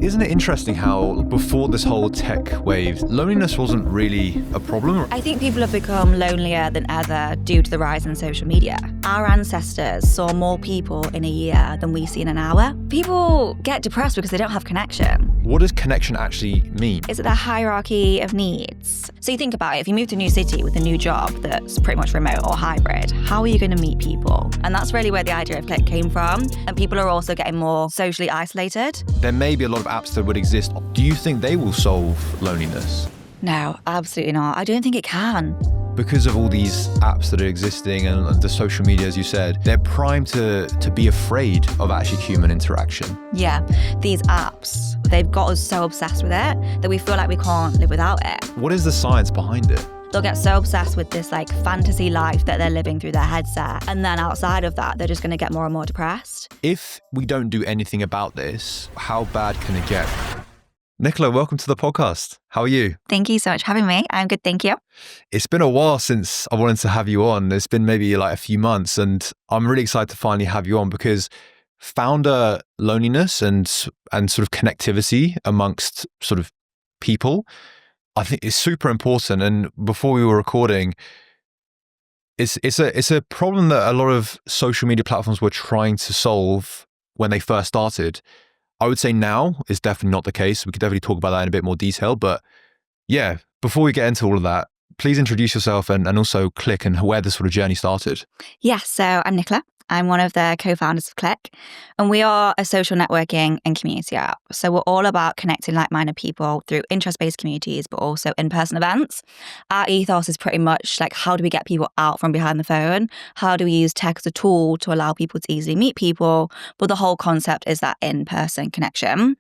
Isn't it interesting how before this whole tech wave, loneliness wasn't really a problem? I think people have become lonelier than ever due to the rise in social media. Our ancestors saw more people in a year than we see in an hour. People get depressed because they don't have connection. What does connection actually mean? Is it the hierarchy of needs? So you think about it, if you move to a new city with a new job that's pretty much remote or hybrid, how are you going to meet people? And that's really where the idea of CLIQ came from. And people are also getting more socially isolated. There may be a lot of apps that would exist. Do you think they will solve loneliness? No, absolutely not. I don't think it can. Because of all these apps that are existing and the social media, as you said, they're primed to be afraid of actually human interaction. Yeah, these apps, they've got us so obsessed with it that we feel like we can't live without it. What is the science behind it? They'll get so obsessed with this fantasy life that they're living through their headset. And then outside of that, they're just going to get more and more depressed. If we don't do anything about this, how bad can it get? Nicola, welcome to the podcast. How are you? Thank you so much for having me. I'm good, thank you. It's been a while since I wanted to have you on. It's been maybe a few months, and I'm really excited to finally have you on because founder loneliness and sort of connectivity amongst sort of people, I think is super important. And before we were recording, it's a problem that a lot of social media platforms were trying to solve when they first started. I would say now is definitely not the case. We could definitely talk about that in a bit more detail. But yeah, before we get into all of that, please introduce yourself and also CLIQ and where this sort of journey started. Yeah, so I'm Nicola. I'm one of the co-founders of CLIQ, and we are a social networking and community app. So we're all about connecting like-minded people through interest-based communities, but also in-person events. Our ethos is pretty much how do we get people out from behind the phone? How do we use tech as a tool to allow people to easily meet people? But the whole concept is that in-person connection.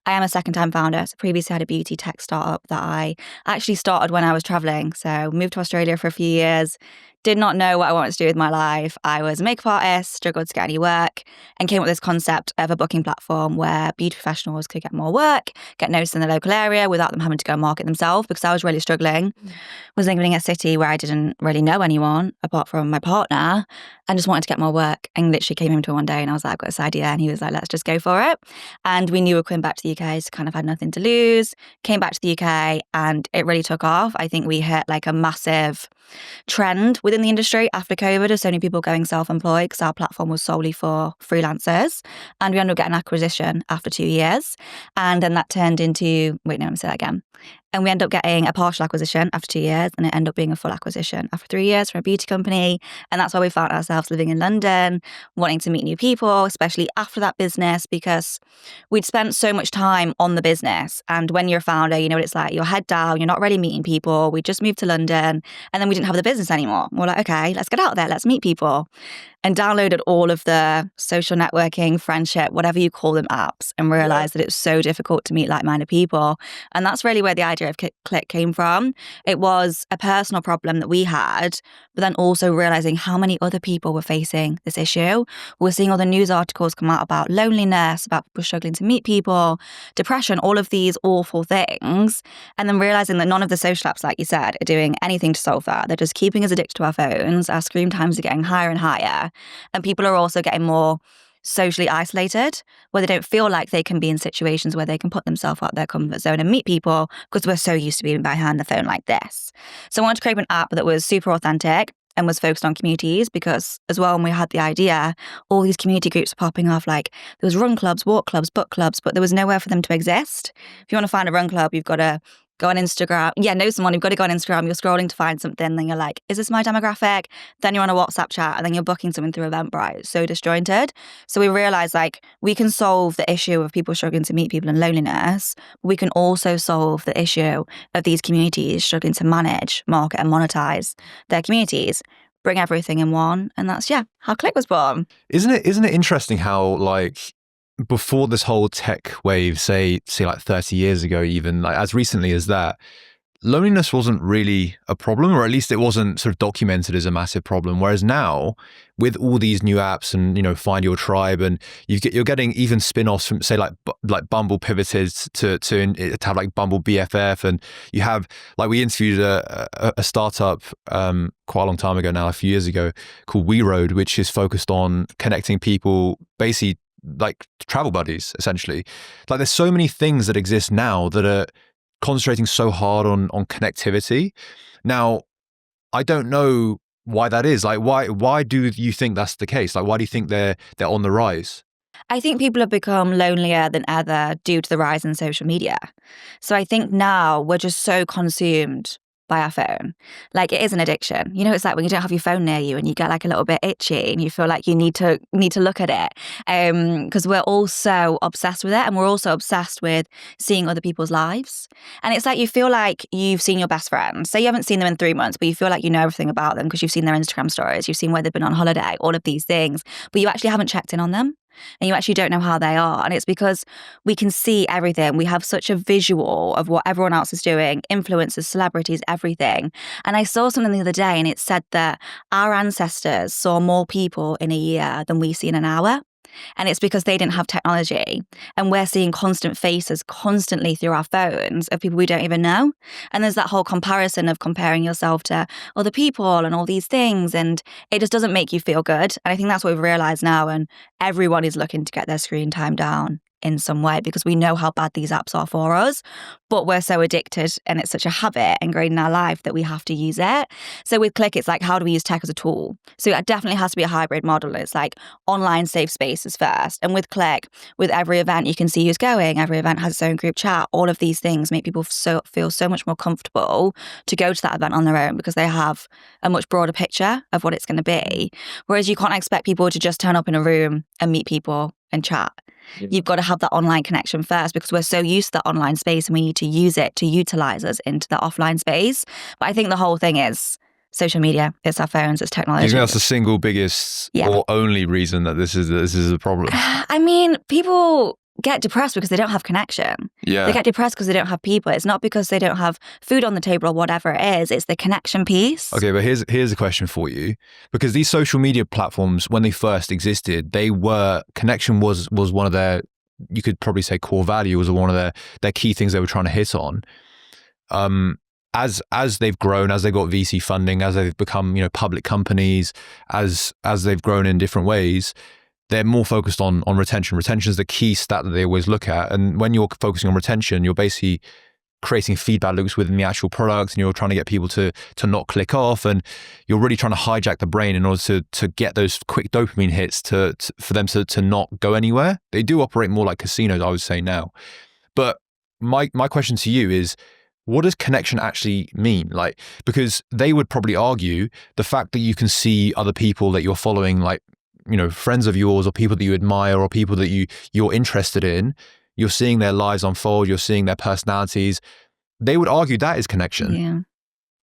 I am a second-time founder. So previously I had a beauty tech startup that I actually started when I was traveling. So moved to Australia for a few years. Did not know what I wanted to do with my life. I was a makeup artist, struggled to get any work, and came up with this concept of a booking platform where beauty professionals could get more work, get noticed in the local area without them having to go and market themselves, because I was really struggling. Was living in a city where I didn't really know anyone apart from my partner and just wanted to get more work, and literally came into one day and I was like, I've got this idea, and he was like, let's just go for it. And we knew we were coming back to the UK, so kind of had nothing to lose, came back to the UK, and it really took off. I think we hit a massive trend within the industry after COVID of so many people going self-employed because our platform was solely for freelancers, and we ended up getting an acquisition after 2 years, and then that turned into let me say that again. And we ended up getting a partial acquisition after 2 years, and it ended up being a full acquisition after 3 years from a beauty company. And that's why we found ourselves living in London, wanting to meet new people, especially after that business, because we'd spent so much time on the business. And when you're a founder, you know what it's like. You're head down, you're not really meeting people. We just moved to London, and then we didn't have the business anymore. We're like, okay, let's get out there, let's meet people. And downloaded all of the social networking, friendship, whatever you call them, apps, and realized that it's so difficult to meet like-minded people. And that's really where the idea of CLIQ came from. It was a personal problem that we had, but then also realizing how many other people were facing this issue. We're seeing all the news articles come out about loneliness, about people struggling to meet people, depression, all of these awful things. And then realizing that none of the social apps, like you said, are doing anything to solve that. They're just keeping us addicted to our phones. Our screen times are getting higher and higher. And people are also getting more socially isolated, where they don't feel like they can be in situations where they can put themselves out their comfort zone and meet people, because we're so used to being behind the phone like this. So I wanted to create an app that was super authentic and was focused on communities, because as well, when we had the idea, all these community groups were popping off. There was run clubs, walk clubs, book clubs, but there was nowhere for them to exist. If you want to find a run club, you've got to go on Instagram. Yeah, know someone, you've got to go on Instagram, you're scrolling to find something, then you're like, is this my demographic? Then you're on a WhatsApp chat, and then you're booking something through Eventbrite. It's so disjointed. So we realized we can solve the issue of people struggling to meet people and loneliness, but we can also solve the issue of these communities struggling to manage, market and monetize their communities. Bring everything in one. And that's, how CLIQ was born. Isn't it interesting how before this whole tech wave, say 30 years ago, even as recently as that, loneliness wasn't really a problem, or at least it wasn't sort of documented as a massive problem. Whereas now, with all these new apps and Find Your Tribe, and you're getting even spin-offs from say like Bumble pivoted to have Bumble BFF, and you have we interviewed a startup quite a long time ago now, a few years ago, called We Road, which is focused on connecting people basically like travel buddies, essentially. Like there's so many things that exist now that are concentrating so hard on connectivity. Now, I don't know why that is. Like why do you think that's the case? Like why do you think they're on the rise? I think people have become lonelier than ever due to the rise in social media. So I think now we're just so consumed by our phone. Like it is an addiction. You know, it's like when you don't have your phone near you and you get like a little bit itchy and you feel like you need to look at it. Because we're all so obsessed with it, and we're also obsessed with seeing other people's lives. And it's like you feel like you've seen your best friend. Say you haven't seen them in 3 months, but you feel like you know everything about them because you've seen their Instagram stories, you've seen where they've been on holiday, all of these things, but you actually haven't checked in on them. And you actually don't know how they are. And it's because we can see everything. We have such a visual of what everyone else is doing, influencers, celebrities, everything. And I saw something the other day and it said that our ancestors saw more people in a year than we see in an hour. And it's because they didn't have technology. And we're seeing constant faces constantly through our phones of people we don't even know. And there's that whole comparison of comparing yourself to other people and all these things. And it just doesn't make you feel good. And I think that's what we've realized now. And everyone is looking to get their screen time down in some way because we know how bad these apps are for us, but we're so addicted and it's such a habit ingrained in our life that we have to use it. So with CLIQ, it's like, how do we use tech as a tool? So it definitely has to be a hybrid model. It's like online safe spaces first. And with CLIQ, with every event, you can see who's going. Every event has its own group chat. All of these things make people feel so much more comfortable to go to that event on their own because they have a much broader picture of what it's going to be. Whereas you can't expect people to just turn up in a room and meet people and chat. You've got to have that online connection first because we're so used to that online space and we need to use it to utilize us into the offline space. But I think the whole thing is social media, it's our phones, it's technology. You think that's the single biggest or only reason that this is a problem? I mean, people get depressed because they don't have connection. Yeah. They get depressed because they don't have people. It's not because they don't have food on the table or whatever it is. It's the connection piece. Okay, but here's a question for you. Because these social media platforms, when they first existed, connection was one of their, you could probably say core values, or one of their key things they were trying to hit on. As they've grown, as they got VC funding, as they've become, public companies, as they've grown in different ways, they're more focused on retention. Retention is the key stat that they always look at. And when you're focusing on retention, you're basically creating feedback loops within the actual product, and you're trying to get people to not click off, and you're really trying to hijack the brain in order to get those quick dopamine hits for them to not go anywhere. They do operate more like casinos, I would say now. But my question to you is, what does connection actually mean? Like, because they would probably argue the fact that you can see other people that you're following, like, friends of yours or people that you admire or people that you're interested in, you're seeing their lives unfold, you're seeing their personalities. They would argue that is connection. Yeah.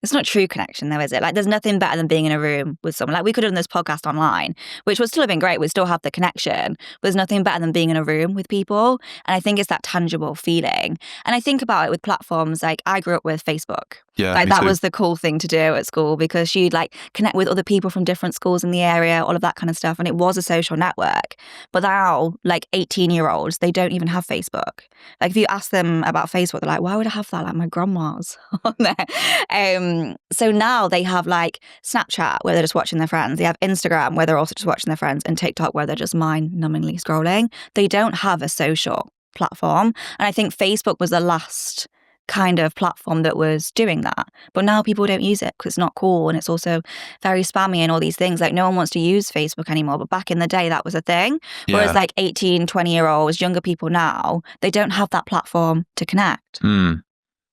It's not true connection though, is it? Like there's nothing better than being in a room with someone. Like we could have done this podcast online, which would still have been great. We'd still have the connection, but there's nothing better than being in a room with people. And I think it's that tangible feeling. And I think about it with platforms, like I grew up with Facebook. Yeah, like that was the cool thing to do at school because you'd like connect with other people from different schools in the area, all of that kind of stuff. And it was a social network. But now, like 18-year-olds, they don't even have Facebook. Like if you ask them about Facebook, they're like, why would I have that? Like my grandma's on there. So now they have like Snapchat where they're just watching their friends. They have Instagram where they're also just watching their friends, and TikTok where they're just mind-numbingly scrolling. They don't have a social platform. And I think Facebook was the last kind of platform that was doing that. But now people don't use it because it's not cool, and it's also very spammy and all these things. Like no one wants to use Facebook anymore. But back in the day, that was a thing. Yeah. Whereas like 18, 20-year-olds, younger people now, they don't have that platform to connect.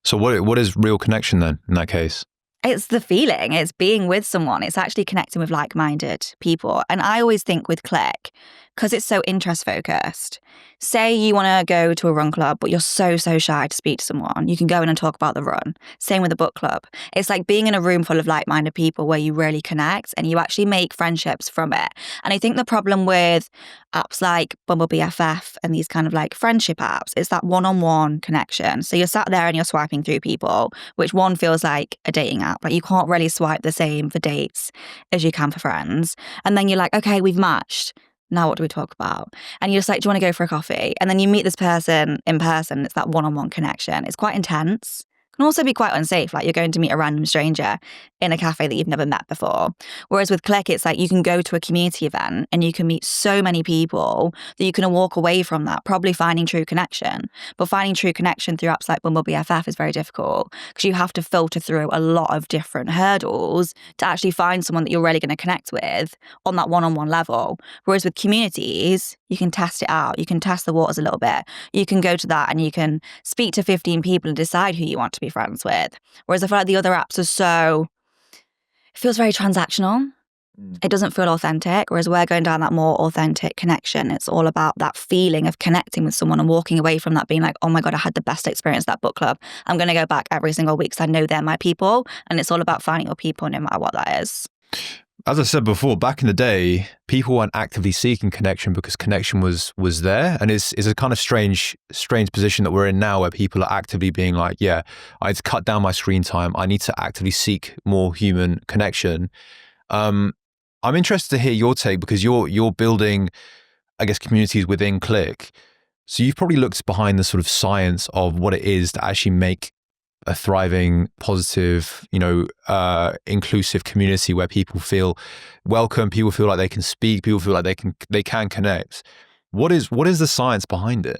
So what is real connection then in that case? It's the feeling. It's being with someone. It's actually connecting with like-minded people. And I always think with CLIQ, because it's so interest focused, say you want to go to a run club, but you're so shy to speak to someone, you can go in and talk about the run. Same with a book club. It's like being in a room full of like-minded people where you really connect and you actually make friendships from it. And I think the problem with apps like Bumble BFF and these kind of like friendship apps is that one-on-one connection. So you're sat there and you're swiping through people, which one feels like a dating app. Like you can't really swipe the same for dates as you can for friends. And then you're like, okay, we've matched. Now what do we talk about? And you're just like, do you want to go for a coffee? And then you meet this person in person. It's that one-on-one connection. It's quite intense. can also be quite unsafe. Like you're going to meet a random stranger in a cafe that you've never met before. Whereas with CLIQ, it's like you can go to a community event and you can meet so many people that you can walk away from that probably finding true connection. But finding true connection through apps like Bumble BFF is very difficult because you have to filter through a lot of different hurdles to actually find someone that you're really going to connect with on that one-on-one level. Whereas with communities, you can test it out. You can test the waters a little bit. You can go to that and you can speak to 15 people and decide who you want to be friends with. Whereas I feel like the other apps are it feels very transactional. It doesn't feel authentic. Whereas we're going down that more authentic connection. It's all about that feeling of connecting with someone and walking away from that being like, oh my God, I had the best experience at that book club. I'm going to go back every single week because I know they're my people. And it's all about finding your people no matter what that is. As I said before, back in the day, people weren't actively seeking connection because connection was there. And it's a kind of strange position that we're in now where people are actively being like, yeah, I need to cut down my screen time. I need to actively seek more human connection. I'm interested to hear your take because you're building, I guess, communities within CLIQ. So you've probably looked behind the sort of science of what it is to actually make a thriving, positive, inclusive community where people feel welcome, people feel like they can speak, people feel like they can connect. What is the science behind it?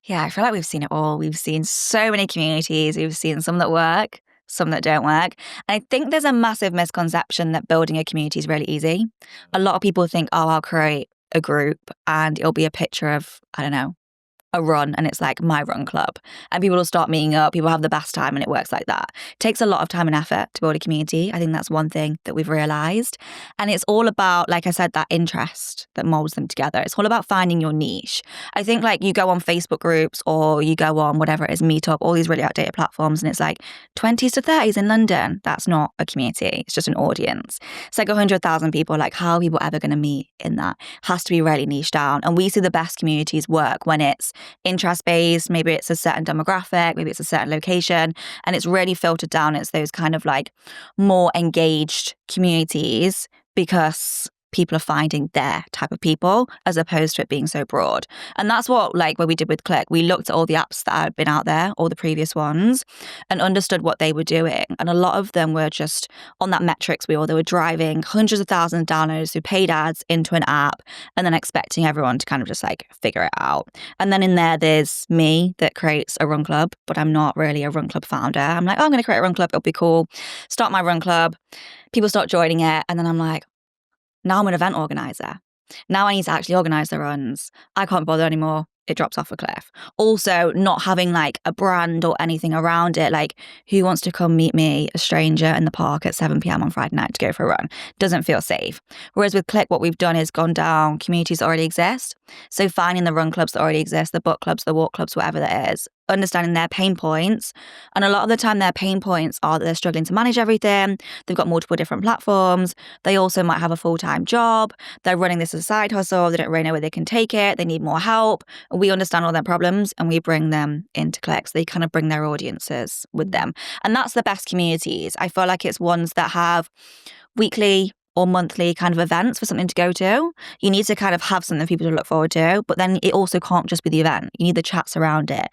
Yeah, I feel like we've seen it all. We've seen so many communities. We've seen some that work, some that don't work. And I think there's a massive misconception that building a community is really easy. A lot of people think, oh, I'll create a group and it'll be a picture of, I don't know, a run and it's like my run club and people will start meeting up, people have the best time and it works like that. It takes a lot of time and effort to build a community. I think that's one thing that we've realized. And it's all about, like I said, that interest that molds them together. It's all about finding your niche. I think like you go on Facebook groups or you go on whatever it is, Meetup, all these really outdated platforms and it's like 20s to 30s in London. That's not a community. It's just an audience. It's like 100,000 people. Like how are people ever going to meet in that? Has to be really niche down. And we see the best communities work when it's interest-based, maybe it's a certain demographic, maybe it's a certain location, and it's really filtered down. It's those kind of like more engaged communities because people are finding their type of people as opposed to it being so broad. And that's what we did with CLIQ. We looked at all the apps that had been out there, all the previous ones, and understood what they were doing. And a lot of them were just on that metrics wheel. They were driving hundreds of thousands of downloads through paid ads into an app and then expecting everyone to kind of just like figure it out. And then in there's me that creates a run club, but I'm not really a run club founder. I'm like, oh, I'm going to create a run club. It'll be cool. Start my run club. People start joining it. And then I'm like, now I'm an event organizer. Now I need to actually organize the runs. I can't bother anymore. It drops off a cliff. Also, not having like a brand or anything around it. Like, who wants to come meet me, a stranger, in the park at 7 p.m. on Friday night to go for a run? Doesn't feel safe. Whereas with CLIQ, what we've done is gone down communities that already exist. So finding the run clubs that already exist, the book clubs, the walk clubs, whatever that is, understanding their pain points. And a lot of the time their pain points are that they're struggling to manage everything. They've got multiple different platforms. They also might have a full-time job. They're running this as a side hustle. They don't really know where they can take it. They need more help. We understand all their problems and we bring them into CLIQ. So they kind of bring their audiences with them. And that's the best communities. I feel like it's ones that have weekly or monthly kind of events for something to go to. You need to kind of have something for people to look forward to, but then it also can't just be the event. You need the chats around it.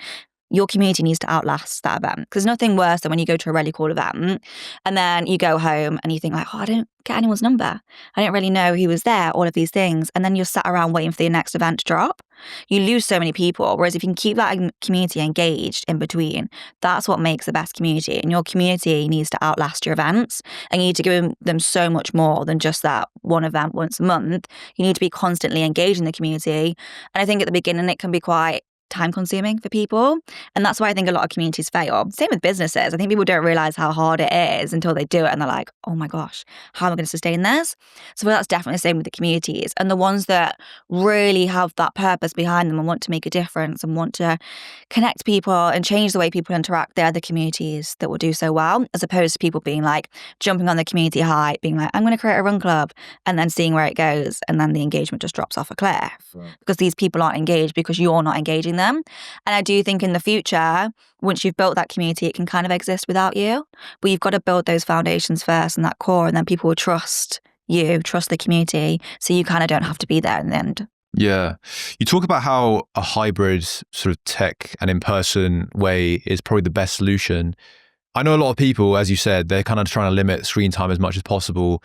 Your community needs to outlast that event. Because there's nothing worse than when you go to a really cool event and then you go home and you think like, oh, I don't get anyone's number. I didn't really know who was there, all of these things. And then you're sat around waiting for the next event to drop. You lose so many people. Whereas if you can keep that community engaged in between, that's what makes the best community. And your community needs to outlast your events. And you need to give them so much more than just that one event once a month. You need to be constantly engaging the community. And I think at the beginning, it can be quite time consuming for people. And that's why I think a lot of communities fail. Same with businesses. I think people don't realize how hard it is until they do it and they're like, oh my gosh, how am I going to sustain this? So that's definitely the same with the communities. And the ones that really have that purpose behind them and want to make a difference and want to connect people and change the way people interact, they're the communities that will do so well, as opposed to people being like jumping on the community high, being like, I'm going to create a run club and then seeing where it goes. And then the engagement just drops off a cliff because these people aren't engaged because you're not engaging them. And I do think in the future, once you've built that community, it can kind of exist without you. But you've got to build those foundations first and that core, and then people will trust you, trust the community. So you kind of don't have to be there in the end. Yeah. You talk about how a hybrid sort of tech and in-person way is probably the best solution. I know a lot of people, as you said, they're kind of trying to limit screen time as much as possible.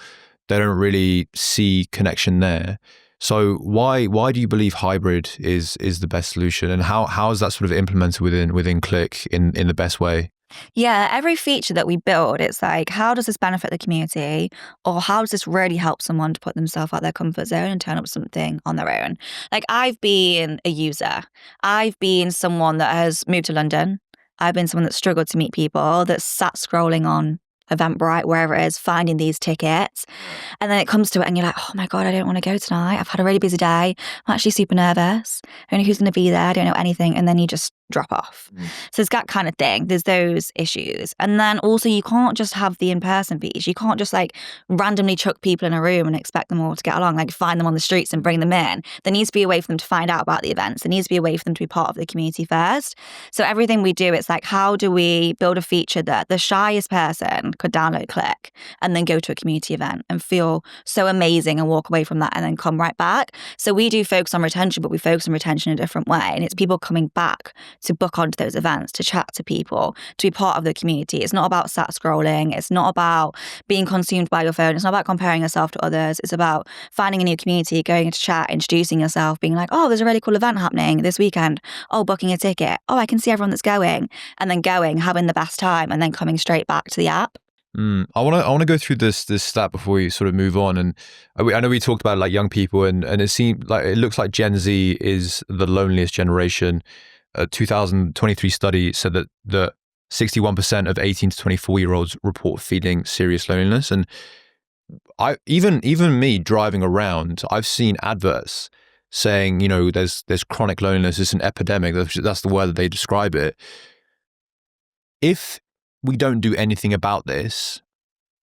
They don't really see connection there. So why do you believe hybrid is the best solution, and how is that sort of implemented within CLIQ in the best way? Yeah, every feature that we build, it's like, how does this benefit the community? Or how does this really help someone to put themselves out their comfort zone and turn up something on their own? Like, I've been a user. I've been someone that has moved to London. I've been someone that struggled to meet people, that sat scrolling on Eventbrite, wherever it is, finding these tickets. And then it comes to it and you're like, oh my God, I don't want to go tonight. I've had a really busy day. I'm actually super nervous. I don't know who's going to be there. I don't know anything. And then you just drop off. So it's that kind of thing. There's those issues. And then also you can't just have the in-person piece. You can't just like randomly chuck people in a room and expect them all to get along, like find them on the streets and bring them in. There needs to be a way for them to find out about the events. There needs to be a way for them to be part of the community first. So everything we do, it's like, how do we build a feature that the shyest person could download CLIQ and then go to a community event and feel so amazing and walk away from that and then come right back. So we do focus on retention, but we focus on retention in a different way. And it's people coming back to book onto those events, to chat to people, to be part of the community. It's not about sat scrolling. It's not about being consumed by your phone. It's not about comparing yourself to others. It's about finding a new community, going to chat, introducing yourself, being like, oh, there's a really cool event happening this weekend. Oh, booking a ticket. Oh, I can see everyone that's going. And then going, having the best time, and then coming straight back to the app. I want to go through this stat before we sort of move on, and I know we talked about like young people, and it looks like Gen Z is the loneliest generation. A 2023 study said that 61% of 18 to 24-year-olds report feeling serious loneliness, and even me driving around, I've seen adverts saying, you know, there's chronic loneliness, it's an epidemic. That's the word that they describe it. If we don't do anything about this,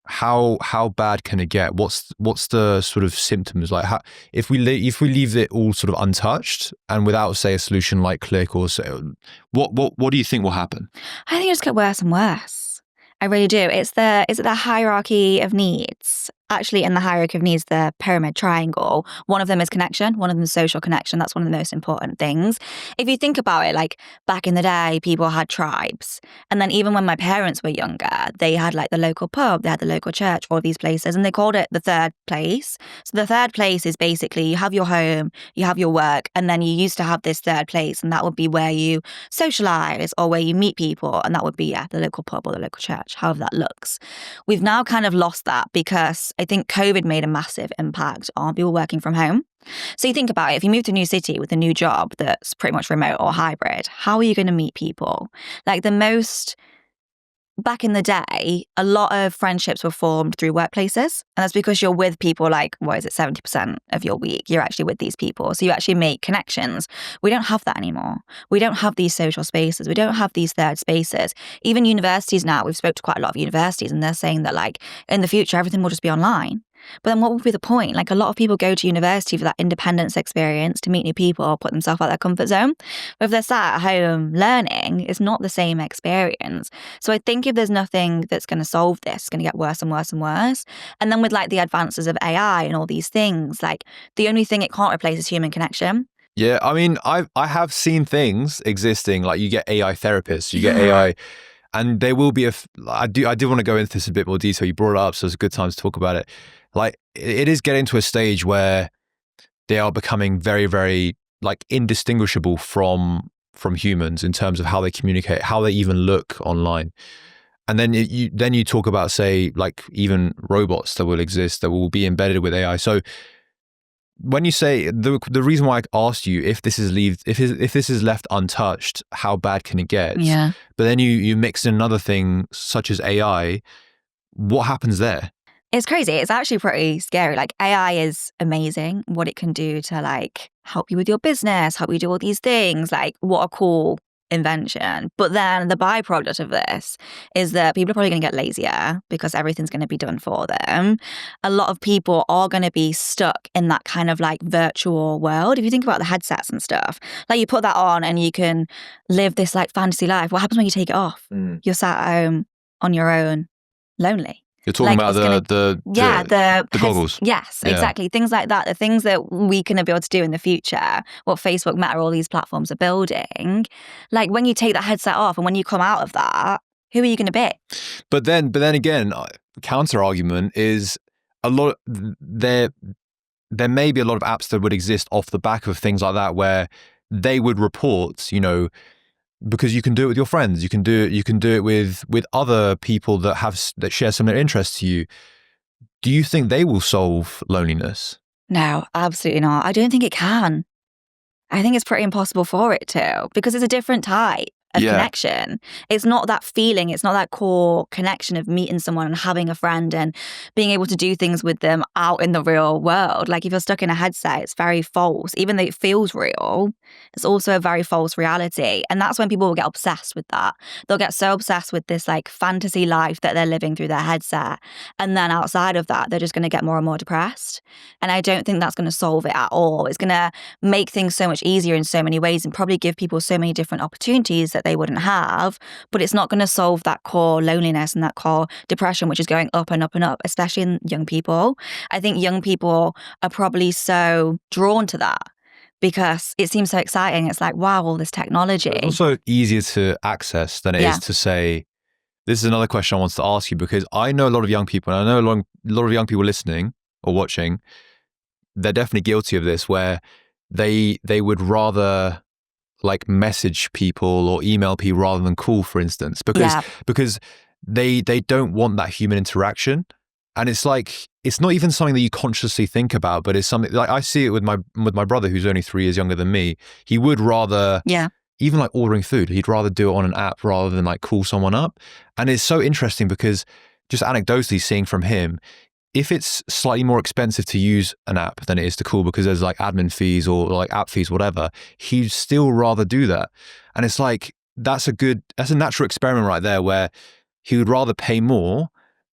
how bad can it get? What's the sort of symptoms like? If we leave it all sort of untouched and without, say, a solution like CLIQ, or so, what do you think will happen? I think it just get worse and worse. I really do. Is it the hierarchy of needs? Actually, in the hierarchy of needs, the pyramid triangle, one of them is connection, one of them is social connection. That's one of the most important things. If you think about it, like back in the day, people had tribes. And then even when my parents were younger, they had like the local pub, they had the local church, all these places, and they called it the third place. So the third place is basically you have your home, you have your work, and then you used to have this third place, and that would be where you socialize or where you meet people. And that would be, the local pub or the local church, however that looks. We've now kind of lost that because I think COVID made a massive impact on people working from home. So you think about it, if you move to a new city with a new job that's pretty much remote or hybrid, how are you going to meet people? Like back in the day, a lot of friendships were formed through workplaces. And that's because you're with people like, 70% of your week, you're actually with these people. So you actually make connections. We don't have that anymore. We don't have these social spaces. We don't have these third spaces. Even universities now, we've spoke to quite a lot of universities, and they're saying that like in the future, everything will just be online. But then what would be the point? Like a lot of people go to university for that independence experience, to meet new people, put themselves out of their comfort zone. But if they're sat at home learning, it's not the same experience. So I think if there's nothing that's going to solve this, it's going to get worse and worse and worse. And then with like the advances of AI and all these things, like the only thing it can't replace is human connection. Yeah, I mean, I have seen things existing, like you get AI therapists, you get AI, and there will be I do want to go into this a bit more detail. You brought it up, so it's a good time to talk about it. Like it is getting to a stage where they are becoming very, very like indistinguishable from humans in terms of how they communicate, how they even look online. And then you talk about, say, like even robots that will exist that will be embedded with AI. So when you say the reason why I asked you if this is left untouched, how bad can it get? Yeah. But then you mix in another thing such as AI. What happens there? It's crazy. It's actually pretty scary. Like AI is amazing, what it can do to like help you with your business, help you do all these things. Like what a cool invention. But then the byproduct of this is that people are probably going to get lazier because everything's going to be done for them. A lot of people are going to be stuck in that kind of like virtual world. If you think about the headsets and stuff, like you put that on and you can live this like fantasy life. What happens when you take it off? You're sat at home on your own, lonely. You're talking about the goggles. Yes, exactly. Things like that. The things that we can be able to do in the future, what Facebook, Meta, all these platforms are building. Like when you take that headset off and when you come out of that, who are you going to be? But then again, counter argument is a lot. There may be a lot of apps that would exist off the back of things like that, where they would report, because you can do it with your friends, you can do it with other people that share similar interests to you. Do you think they will solve loneliness? No, absolutely not. I don't think it can. I think it's pretty impossible for it to, because it's a different type of connection. It's not that feeling. It's not that core connection of meeting someone and having a friend and being able to do things with them out in the real world. Like if you're stuck in a headset, it's very false. Even though it feels real, it's also a very false reality. And that's when people will get obsessed with that. They'll get so obsessed with this like fantasy life that they're living through their headset. And then outside of that, they're just going to get more and more depressed. And I don't think that's going to solve it at all. It's going to make things so much easier in so many ways and probably give people so many different opportunities that they wouldn't have, but it's not going to solve that core loneliness and that core depression, which is going up and up and up, especially in young people. I think young people are probably so drawn to that because it seems so exciting. It's like, wow, all this technology. It's also easier to access than it is to say. This is another question I wanted to ask you, because I know a lot of young people, and I know a lot of young people listening or watching, they're definitely guilty of this, where they would rather like message people or email people rather than call, for instance, because they don't want that human interaction. And it's like, it's not even something that you consciously think about, but it's something like I see it with my brother, who's only 3 years younger than me. He would rather, even like ordering food, he'd rather do it on an app rather than like call someone up. And it's so interesting because just anecdotally seeing from him, if it's slightly more expensive to use an app than it is to call because there's like admin fees or like app fees, whatever, he'd still rather do that. And it's like, that's a natural experiment right there, where he would rather pay more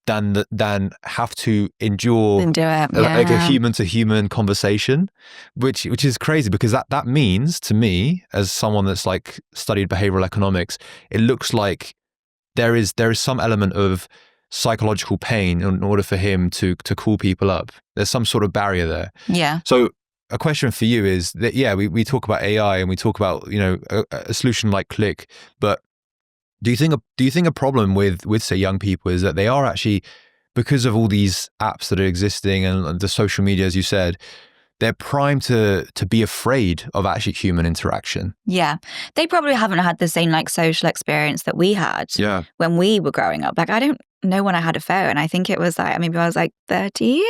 than have to endure like a human to human conversation, which is crazy, because that means to me, as someone that's like studied behavioral economics, it looks like there is some element of psychological pain in order for him to call people up. There's some sort of barrier there. Yeah. So a question for you is that, we talk about AI and we talk about, a solution like CLIQ, but do you think a problem with say young people is that they are actually, because of all these apps that are existing and the social media, as you said, they're primed to be afraid of actually human interaction? Yeah. They probably haven't had the same like social experience that we had when we were growing up. Like, I don't know when I had a phone. I think it was like, maybe I was like 13.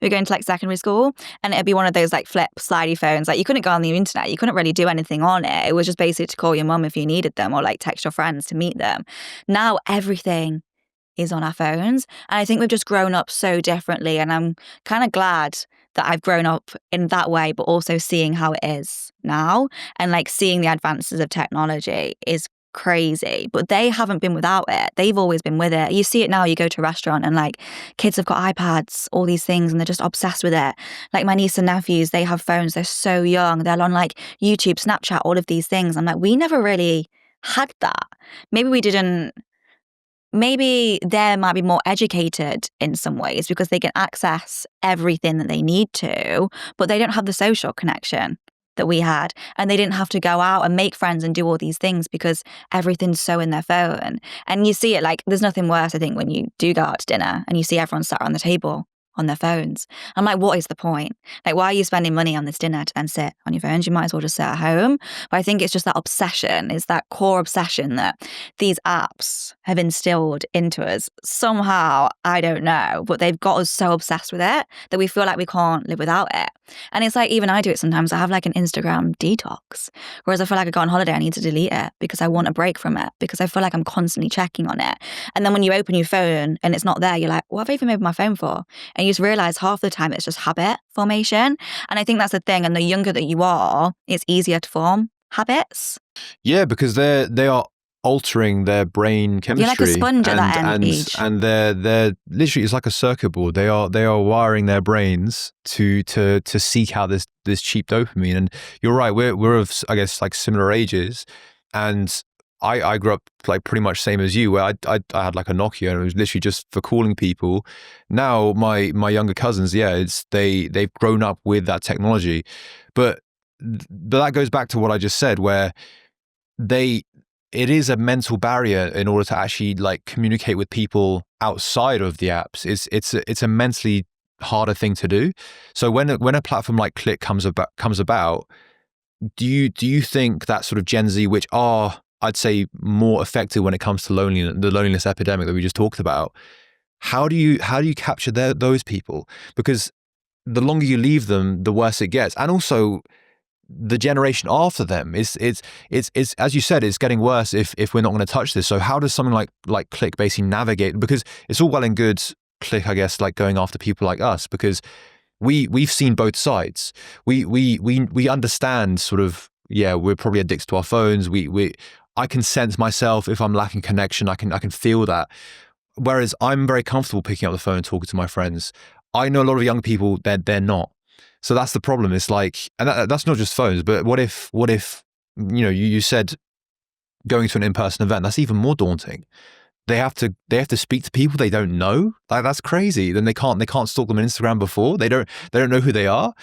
We were going to like secondary school, and it'd be one of those like flip slidey phones. Like you couldn't go on the internet. You couldn't really do anything on it. It was just basically to call your mum if you needed them, or like text your friends to meet them. Now everything is on our phones. And I think we've just grown up so differently. And I'm kind of glad that I've grown up in that way, but also seeing how it is now and like seeing the advances of technology is crazy. But they haven't been without it. They've always been with it. You see it now, you go to a restaurant and like kids have got iPads, all these things, and they're just obsessed with it. Like my niece and nephews, they have phones. They're so young. They're on like YouTube, Snapchat, all of these things. I'm like, we never really had that. Maybe we didn't. Maybe they might be more educated in some ways because they can access everything that they need to, but they don't have the social connection that we had. And they didn't have to go out and make friends and do all these things because everything's so in their phone. And you see it, like, there's nothing worse, I think, when you do go out to dinner and you see everyone sat around the table on their phones. I'm like, what is the point? Like, why are you spending money on this dinner to then sit on your phones? You might as well just sit at home. But I think it's just that obsession, it's that core obsession that these apps have instilled into us. Somehow, I don't know, but they've got us so obsessed with it that we feel like we can't live without it. And it's like, even I do it sometimes. I have like an Instagram detox, whereas I feel like I go on holiday, I need to delete it because I want a break from it, because I feel like I'm constantly checking on it. And then when you open your phone and it's not there, you're like, what have I even opened my phone for? And you just realize half the time it's just habit formation. And I think that's the thing. And the younger that you are, it's easier to form habits. Yeah, because they are altering their brain chemistry. You're like a sponge at that age. And they're literally, it's like a circuit board. They are wiring their brains to seek out this cheap dopamine. And you're right, we're of, I guess, like similar ages. And I grew up like pretty much same as you, where I had like a Nokia and it was literally just for calling people. Now my younger cousins, they've grown up with that technology, but that goes back to what I just said, where they it is a mental barrier in order to actually like communicate with people outside of the apps. It's a mentally harder thing to do. So when a platform like CLIQ comes about, do you think that sort of Gen Z, which are, I'd say, more effective when it comes to the loneliness epidemic that we just talked about, how do you capture those people? Because the longer you leave them, the worse it gets. And also the generation after them, it's as you said, it's getting worse if we're not going to touch this. So how does something like CLIQ basically navigate? Because it's all well and good, CLIQ, I guess, like going after people like us, because we've seen both sides. We understand sort of, yeah, we're probably addicted to our phones. I can sense myself if I'm lacking connection. I can feel that. Whereas I'm very comfortable picking up the phone and talking to my friends. I know a lot of young people, they're not. So that's the problem. It's like, and that's not just phones, but what if, you said going to an in-person event, that's even more daunting. They have to speak to people they don't know. Like, that's crazy. Then they can't stalk them on Instagram before. They don't know who they are.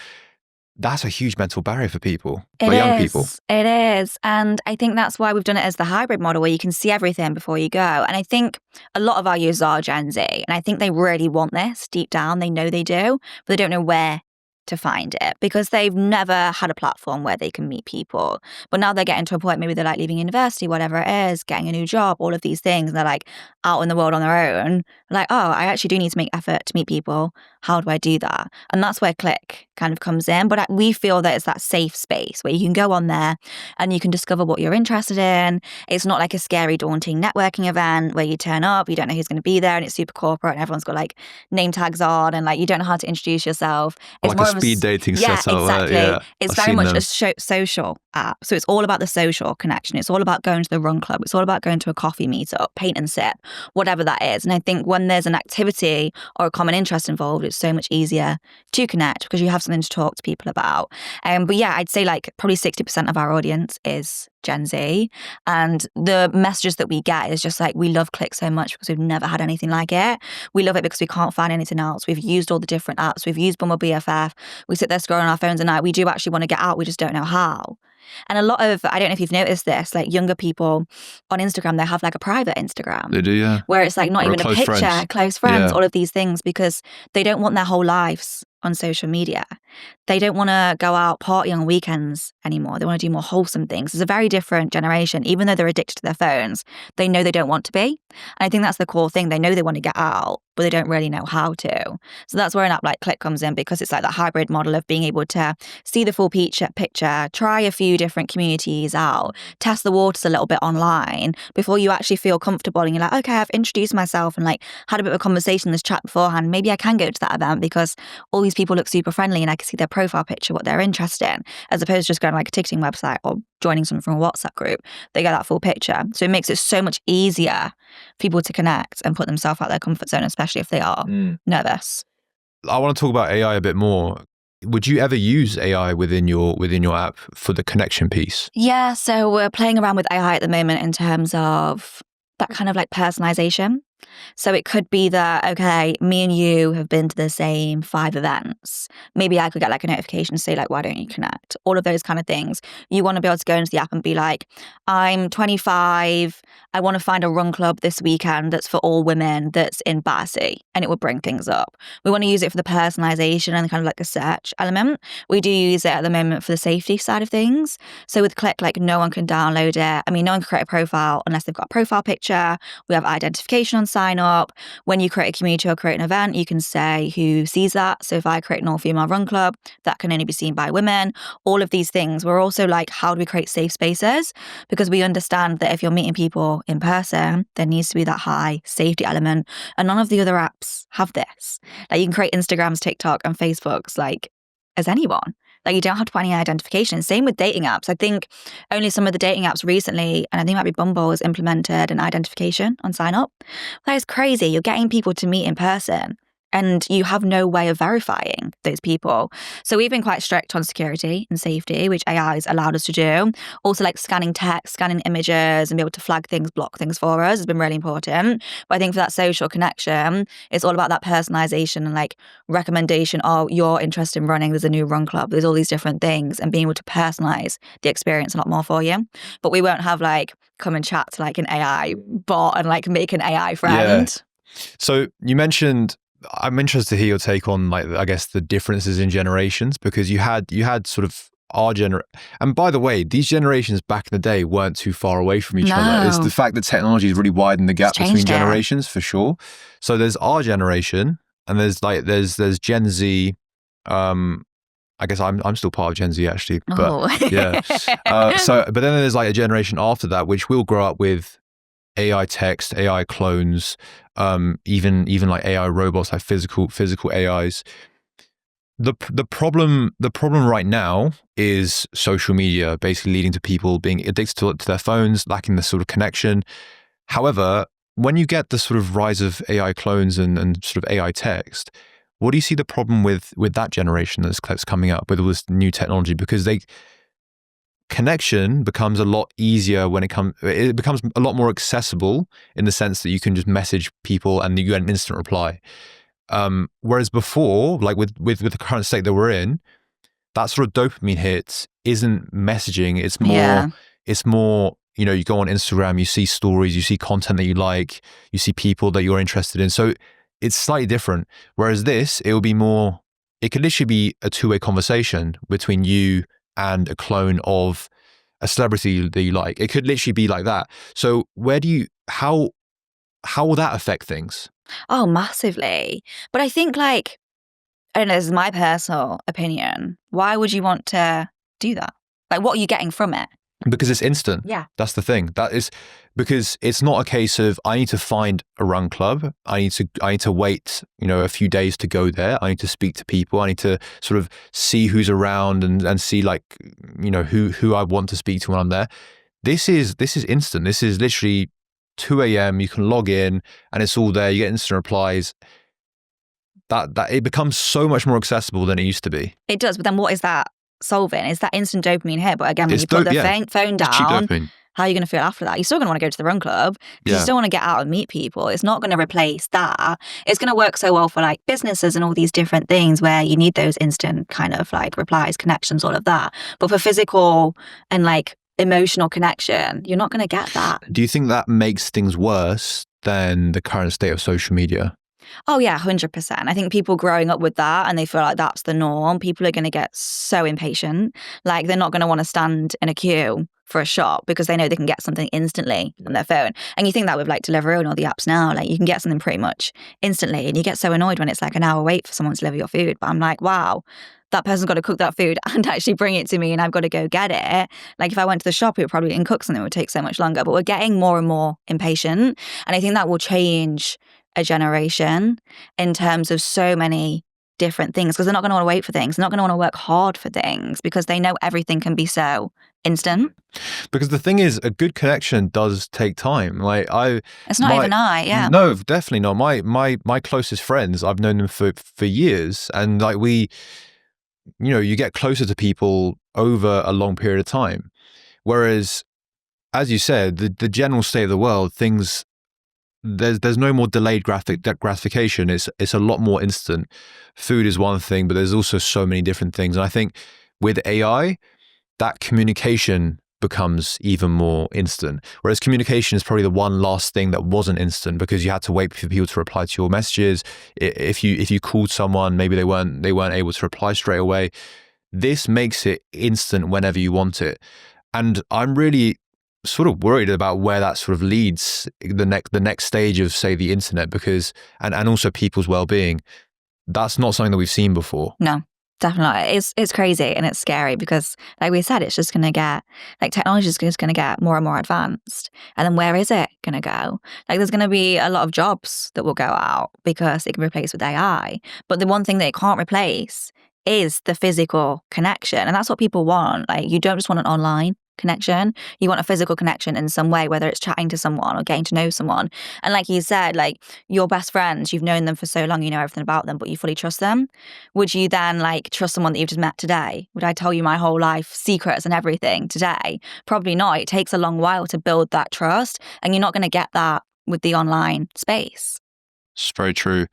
That's a huge mental barrier for people, young people. It is. And I think that's why we've done it as the hybrid model, where you can see everything before you go. And I think a lot of our users are Gen Z. And I think they really want this deep down. They know they do, but they don't know where to find it because they've never had a platform where they can meet people. But now they're getting to a point, maybe they're like leaving university, whatever it is, getting a new job, all of these things. And they're like out in the world on their own. Like, oh, I actually do need to make effort to meet people. How do I do that? And that's where CLIQ kind of comes in. But we feel that it's that safe space where you can go on there and you can discover what you're interested in. It's not like a scary, daunting networking event where you turn up, you don't know who's going to be there, and it's super corporate and everyone's got like name tags on and like you don't know how to introduce yourself. It's like more a speed dating setup. Exactly. It's very much a social app. So it's all about the social connection. It's all about going to the run club. It's all about going to a coffee meetup, paint and sip, whatever that is. And I think when there's an activity or a common interest involved, it's so much easier to connect because you have something to talk to people about. But yeah, I'd say like probably 60% of our audience is Gen Z. And the messages that we get is just like, we love CLIQ so much because we've never had anything like it. We love it because we can't find anything else. We've used all the different apps. We've used Bumble BFF. We sit there scrolling on our phones at night. We do actually want to get out. We just don't know how. And a lot of, I don't know if you've noticed this, like younger people on Instagram, they have like a private Instagram. They do, yeah. Where it's like not even a picture, close friends, all of these things, because they don't want their whole lives on social media. They don't want to go out party on weekends anymore. They want to do more wholesome things. It's a very different generation. Even though they're addicted to their phones, they know they don't want to be. And I think that's the core thing. They know they want to get out, but they don't really know how to. So that's where an app like CLIQ comes in, because it's like that hybrid model of being able to see the full picture, try a few different communities out, test the waters a little bit online before you actually feel comfortable and you're like, okay, I've introduced myself and like had a bit of a conversation in this chat beforehand. Maybe I can go to that event because all these people look super friendly and I can see their profile picture, what they're interested in, as opposed to just going to like a ticketing website or joining someone from a WhatsApp group. They get that full picture. So it makes it so much easier for people to connect and put themselves out their comfort zone, especially if they are nervous. I want to talk about AI a bit more. Would you ever use AI within your app for the connection piece? Yeah, so we're playing around with AI at the moment in terms of that kind of like personalization. So it could be that, okay, me and you have been to the same 5 events. Maybe I could get like a notification to say like, why don't you connect? All of those kind of things. You want to be able to go into the app and be like, I'm 25. I want to find a run club this weekend that's for all women that's in Battersea, and it will bring things up. We want to use it for the personalization and kind of like the search element. We do use it at the moment for the safety side of things. So with CLIQ, like no one can download it. I mean, no one can create a profile unless they've got a profile picture. We have identification on sign up. When you create a community or create an event, you can say who sees that. So if I create an all-female run club, that can only be seen by women. All of these things. We're also like, how do we create safe spaces? Because we understand that if you're meeting people in person, there needs to be that high safety element. And none of the other apps have this. Like you can create Instagrams, TikTok, and Facebooks like as anyone. Like you don't have to put any identification. Same with dating apps. I think only some of the dating apps recently, and I think it might be Bumble, has implemented an identification on sign up. That is crazy. You're getting people to meet in person and you have no way of verifying those people. So we've been quite strict on security and safety, which AI has allowed us to do. Also, like scanning text, scanning images, and be able to flag things, block things for us has been really important. But I think for that social connection, it's all about that personalization and like recommendation. Oh, you're interested in running, there's a new run club, there's all these different things, and being able to personalize the experience a lot more for you. But we won't have like come and chat to like an AI bot and like make an AI friend. Yeah. So you mentioned, I'm interested to hear your take on like, I guess, the differences in generations, because you had sort of our and by the way, these generations back in the day weren't too far away from each other. It's the fact that technology has really widened the gap between generations for sure. So there's our generation, and there's Gen Z. I guess I'm still part of Gen Z actually, but yeah. But then there's like a generation after that, which will grow up with AI text, AI clones, even like AI robots, like physical AIs. The problem right now is social media basically leading to people being addicted to their phones, lacking the sort of connection. However, when you get the sort of rise of AI clones and sort of AI text, what do you see the problem with that generation that's coming up with all this new technology? Because connection becomes a lot easier when it becomes a lot more accessible in the sense that you can just message people and you get an instant reply. Whereas before, like with the current state that we're in, that sort of dopamine hit isn't messaging. It's more, you know, you go on Instagram, you see stories, you see content that you like, you see people that you're interested in. So it's slightly different. Whereas this, it could literally be a two-way conversation between you and a clone of a celebrity that you like. It could literally be like that. So how will that affect things? Oh, massively. But I think like, I don't know, this is my personal opinion. Why would you want to do that? Like, what are you getting from it? Because it's instant. Yeah. That's the thing. That is because it's not a case of I need to find a run club. I need to wait, you know, a few days to go there. I need to speak to people. I need to sort of see who's around and see like, you know, who I want to speak to when I'm there. This is instant. This is literally 2 a.m. You can log in and it's all there. You get instant replies. That it becomes so much more accessible than it used to be. It does, but then what is that solving? Is that instant dopamine hit? But again, when you put the phone down, how are you going to feel after that? You're still going to want to go to the run club because you still want to get out and meet people. It's not going to replace that. It's going to work so well for like businesses and all these different things where you need those instant kind of like replies, connections, all of that. But for physical and like emotional connection, you're not going to get that. Do you think that makes things worse than the current state of social media? Oh yeah, 100%. I think people growing up with that and they feel like that's the norm, people are going to get so impatient. Like they're not going to want to stand in a queue for a shop because they know they can get something instantly on their phone. And you think that with like Deliveroo and all the apps now, like you can get something pretty much instantly, and you get so annoyed when it's like an hour wait for someone to deliver your food. But I'm like, wow, that person's got to cook that food and actually bring it to me and I've got to go get it. Like if I went to the shop, it would probably cook something, it would take so much longer. But we're getting more and more impatient. And I think that will change a generation in terms of so many different things because they're not going to want to wait for things. They're not going to want to work hard for things because they know everything can be so instant. Because the thing is, a good connection does take time. Like it's not overnight. Yeah. No, definitely not. My closest friends, I've known them for years, and like you know, you get closer to people over a long period of time. Whereas, as you said, the general state of the world, things. There's no more delayed gratification. It's a lot more instant. Food is one thing, but there's also so many different things. And I think with AI, that communication becomes even more instant. Whereas communication is probably the one last thing that wasn't instant because you had to wait for people to reply to your messages. If you called someone, maybe they weren't able to reply straight away. This makes it instant whenever you want it. And I'm really sort of worried about where that sort of leads the next stage of, say, the internet, because and also people's well-being. That's not something that we've seen before. No, definitely. It's crazy and it's scary because, like we said, it's just going to get, like, technology is just going to get more and more advanced. And then where is it going to go? Like, there's going to be a lot of jobs that will go out because it can be replaced with AI. But the one thing that it can't replace is the physical connection. And that's what people want. Like, you don't just want it online. connection. You want a physical connection in some way, whether it's chatting to someone or getting to know someone. And like you said, like your best friends, you've known them for so long, you know everything about them, but you fully trust them. Would you then like trust someone that you've just met today? Would I tell you my whole life secrets and everything today? Probably not. It takes a long while to build that trust, and you're not going to get that with the online space. It's very true.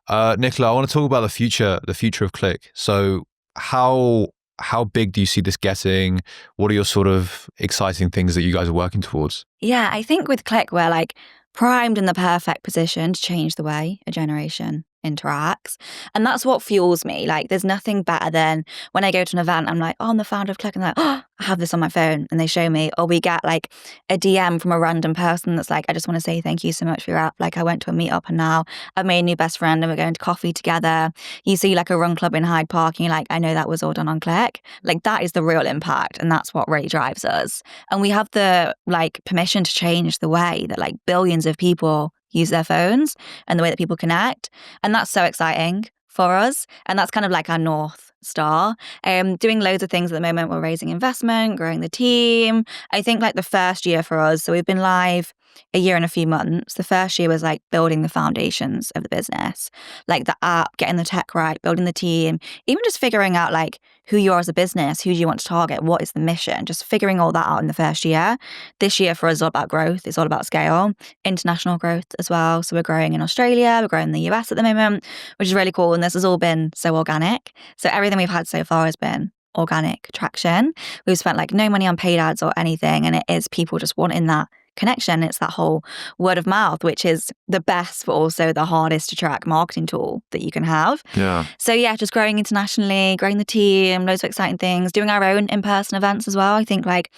Nicola, I want to talk about the future of CLIQ. So how big do you see this getting? What are your sort of exciting things that you guys are working towards? Yeah, I think with CLIQ, we're like primed in the perfect position to change the way a generation interacts. And that's what fuels me. Like, there's nothing better than when I go to an event, I'm like, oh, I'm the founder of CLIQ. And they're like, oh, I have this on my phone. And they show me, or we get like a DM from a random person that's like, I just want to say thank you so much for your app. Like, I went to a meetup and now I've made a new best friend and we're going to coffee together. You see like a run club in Hyde Park and you're like, I know that was all done on CLIQ. Like, that is the real impact. And that's what really drives us. And we have the like permission to change the way that like billions of people use their phones and the way that people connect. And that's so exciting for us. And that's kind of like our North Star. Doing loads of things at the moment. We're raising investment, growing the team. I think like the first year for us, so we've been live a year and a few months. The first year was like building the foundations of the business, like the app, getting the tech right, building the team, even just figuring out like who you are as a business, who do you want to target, what is the mission, just figuring all that out in the first year. This year for us is all about growth. It's all about scale, international growth as well. So we're growing in Australia, we're growing in the US at the moment, which is really cool. And this has all been so organic. So everything we've had so far has been organic traction. We've spent like no money on paid ads or anything. And it is people just wanting that connection. It's that whole word of mouth, which is the best, but also the hardest to track marketing tool that you can have. Yeah. So yeah, just growing internationally, growing the team, loads of exciting things, doing our own in-person events as well. I think like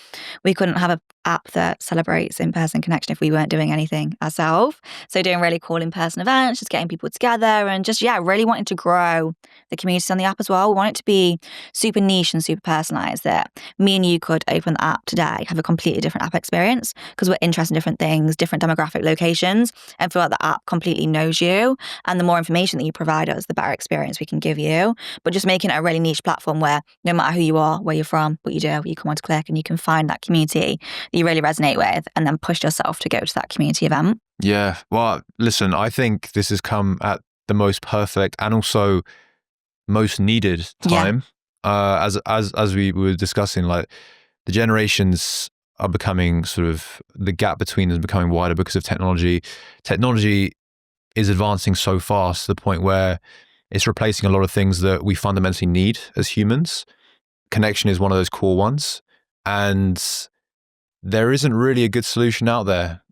we couldn't have an app that celebrates in-person connection if we weren't doing anything ourselves. So doing really cool in-person events, just getting people together and just, yeah, really wanting to grow the community on the app as well. We want it to be super niche and super personalized, that me and you could open the app today, have a completely different app experience because we're interested in different things, different demographic locations, and feel like the app completely knows you. And the more information that you provide us, the better experience we can give you. But just making it a really niche platform where no matter who you are, where you're from, what you do, you come onto CLIQ and you can find that community that you really resonate with and then push yourself to go to that community event. Yeah. Well, listen, I think this has come at the most perfect and also most needed time. Yeah. As we were discussing, like the generations are becoming sort of, the gap between them is becoming wider because of technology. Technology is advancing so fast to the point where it's replacing a lot of things that we fundamentally need as humans. Connection is one of those core ones. And there isn't really a good solution out there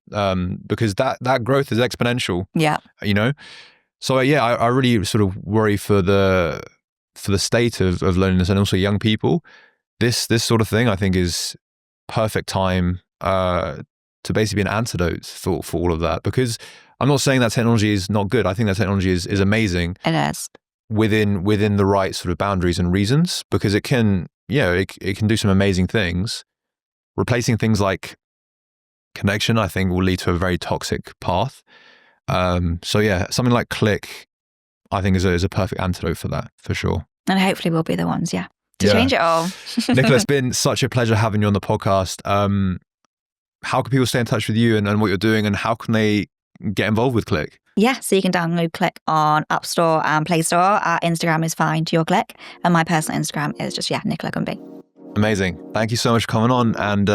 because that growth is exponential. Yeah. You know? So yeah, I really sort of worry for the state of loneliness and also young people. This sort of thing I think is perfect time to basically be an antidote for all of that, because I'm not saying that technology is not good. I think that technology is amazing. It is. Within the right sort of boundaries and reasons, because it can do some amazing things. Replacing things like connection, I think, will lead to a very toxic path. So yeah, something like CLIQ, I think is a perfect antidote for that, for sure. And hopefully we'll be the ones, to change it all. Nicola, it's been such a pleasure having you on the podcast. How can people stay in touch with you and what you're doing, and how can they get involved with CLIQ? Yeah, so you can download CLIQ on App Store and Play Store. Our Instagram is Find Your CLIQ, and my personal Instagram is just, Nicola Gunby. Amazing. Thank you so much for coming on, and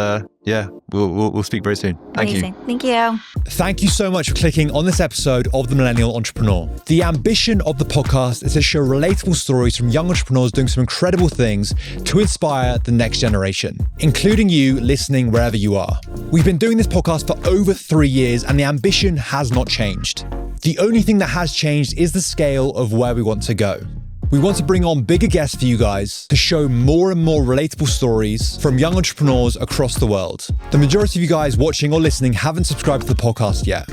we'll speak very soon. Thank you. Thank you. Thank you so much for clicking on this episode of The Millennial Entrepreneur. The ambition of the podcast is to share relatable stories from young entrepreneurs doing some incredible things to inspire the next generation, including you listening wherever you are. We've been doing this podcast for over 3 years, and the ambition has not changed. The only thing that has changed is the scale of where we want to go. We want to bring on bigger guests for you guys to show more and more relatable stories from young entrepreneurs across the world. The majority of you guys watching or listening haven't subscribed to the podcast yet.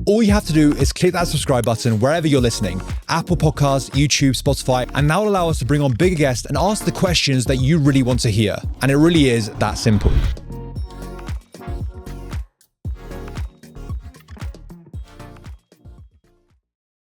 All you have to do is click that subscribe button wherever you're listening, Apple Podcasts, YouTube, Spotify, and that will allow us to bring on bigger guests and ask the questions that you really want to hear. And it really is that simple.